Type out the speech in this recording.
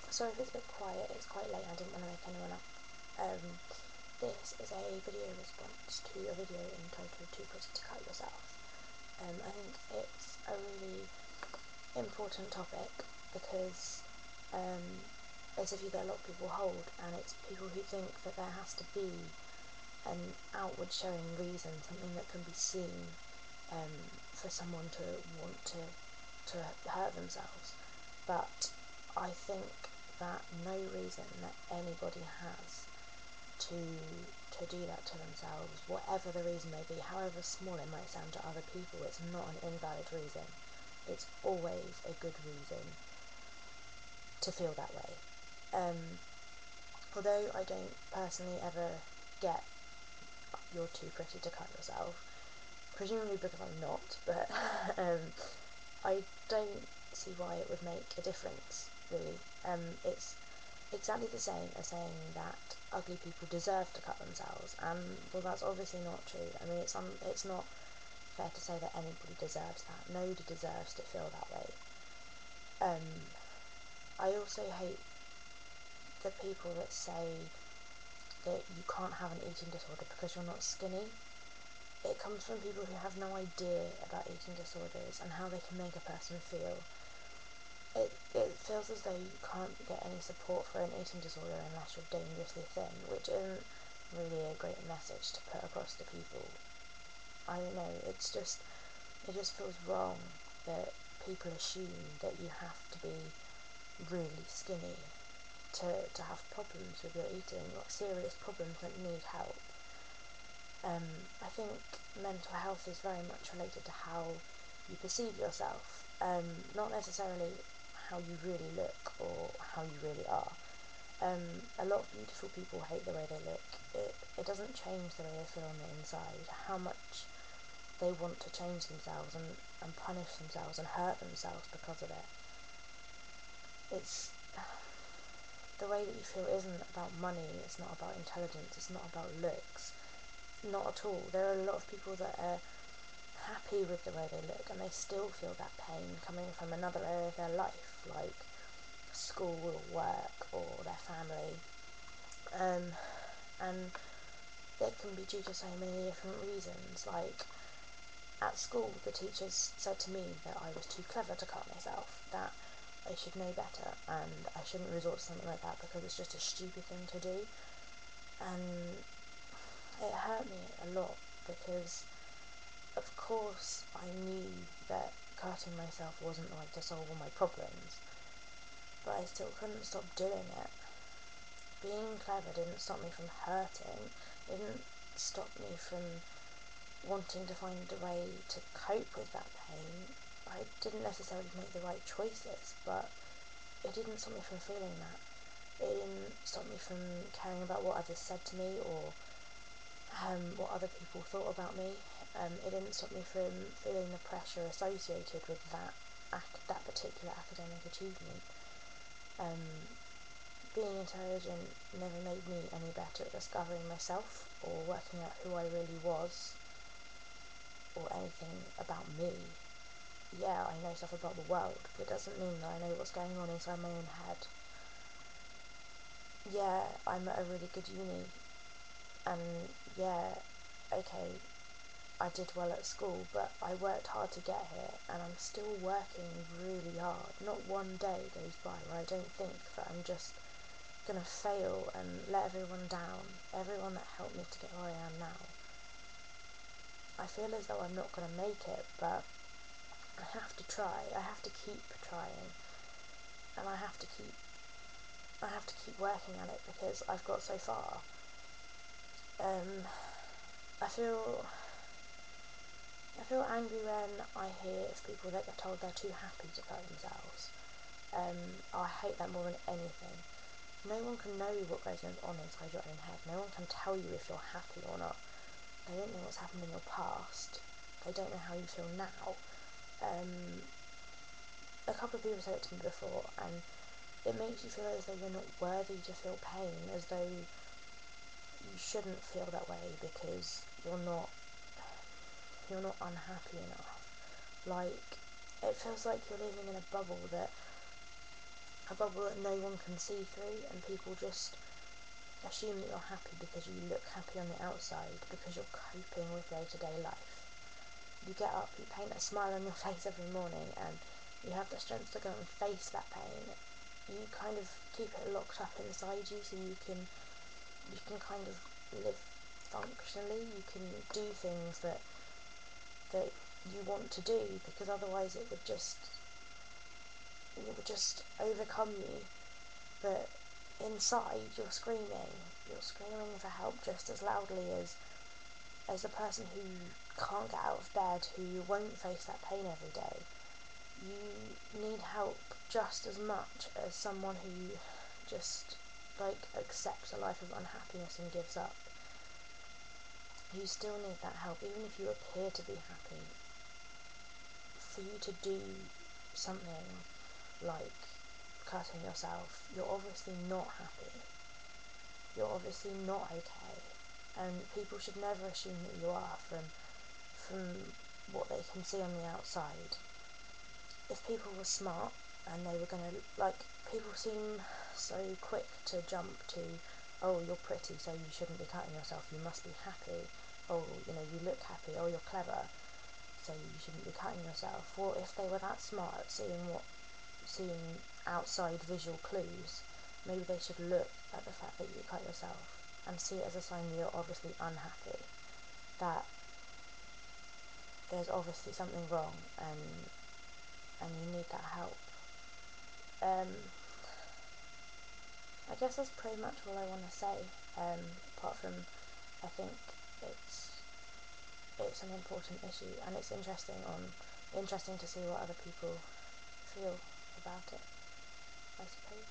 Sorry if it's a bit quiet, it's quite late, I didn't want to wake anyone up. This is a video response to a video entitled Too Pretty to Cut Yourself. I think it's a really important topic because it's a view that a lot of people hold, and it's people who think that there has to be an outward showing reason, something that can be seen for someone to want to hurt themselves. But I think that no reason that anybody has to do that to themselves, whatever the reason may be, however small it might sound to other people, it's not an invalid reason. It's always a good reason to feel that way. Although I don't personally ever get you're too pretty to cut yourself, presumably because I'm not, but I don't see why it would make a difference, really. It's exactly the same as saying that ugly people deserve to cut themselves, and well, that's obviously not true. I mean, it's not fair to say that anybody deserves that. Nobody deserves to feel that way. I also hate the people that say that you can't have an eating disorder because you're not skinny. It comes from people who have no idea about eating disorders and how they can make a person feel. It feels as though you can't get any support for an eating disorder unless you're dangerously thin, which isn't really a great message to put across to people. I don't know, it just feels wrong that people assume that you have to be really skinny to have problems with your eating, or serious problems that need help. I think mental health is very much related to how you perceive yourself, not necessarily how you really look or how you really are. A lot of beautiful people hate the way they look. It doesn't change the way they feel on the inside, how much they want to change themselves and punish themselves and hurt themselves because of it. It's the way that you feel isn't about money, it's not about intelligence, it's not about looks. Not at all. There are a lot of people that are happy with the way they look and they still feel that pain coming from another area of their life, like school or work or their family. And it can be due to so many different reasons. Like at school, the teachers said to me that I was too clever to cut myself, that I should know better and I shouldn't resort to something like that because it's just a stupid thing to do. And it hurt me a lot because, of course, I knew that cutting myself wasn't the way to solve all my problems, but I still couldn't stop doing it. Being clever didn't stop me from hurting, it didn't stop me from wanting to find a way to cope with that pain. I didn't necessarily make the right choices, but it didn't stop me from feeling that. It didn't stop me from caring about what others said to me or what other people thought about me. It didn't stop me from feeling the pressure associated with that particular academic achievement. Being intelligent never made me any better at discovering myself or working out who I really was or anything about me. Yeah, I know stuff about the world, but it doesn't mean that I know what's going on inside my own head. Yeah, I'm at a really good uni, and yeah, okay, I did well at school, but I worked hard to get here, and I'm still working really hard. Not one day goes by where I don't think that I'm just gonna fail and let everyone down, everyone that helped me to get where I am now. I feel as though I'm not gonna make it, but I have to try, I have to keep trying, and I have to keep working at it because I've got so far. I feel angry when I hear of people that get told they're too happy to cut themselves. I hate that more than anything. No one can know what goes on inside your own head. No one can tell you if you're happy or not. They don't know what's happened in your past. They don't know how you feel now. A couple of people said it to me before, and it makes you feel as though you're not worthy to feel pain, as though you shouldn't feel that way because you're not unhappy enough. Like, it feels like you're living in a bubble that a bubble that no one can see through, and people just assume that you're happy because you look happy on the outside, because you're coping with day-to-day life. You get up, you paint a smile on your face every morning, and you have the strength to go and face that pain. You kind of keep it locked up inside you, so you can kind of live functionally. You can do things that you want to do, because otherwise it would just overcome you. But inside you're screaming for help just as loudly as the person who can't get out of bed, who won't face that pain every day. You need help just as much as someone who just accepts a life of unhappiness and gives up. You still need that help, even if you appear to be happy. For you to do something like cutting yourself, you're obviously not happy. You're obviously not okay, and people should never assume that you are from what they can see on the outside. If people were smart and they were gonna, people seem so quick to jump to, oh, you're pretty, so you shouldn't be cutting yourself, you must be happy. Oh, you look happy. Oh, you're clever, so you shouldn't be cutting yourself. Well, if they were that smart at seeing outside visual clues, maybe they should look at the fact that you cut yourself and see it as a sign that you're obviously unhappy, that there's obviously something wrong, and you need that help. I guess that's pretty much all I want to say, apart from I think it's an important issue, and it's interesting to see what other people feel about it, I suppose.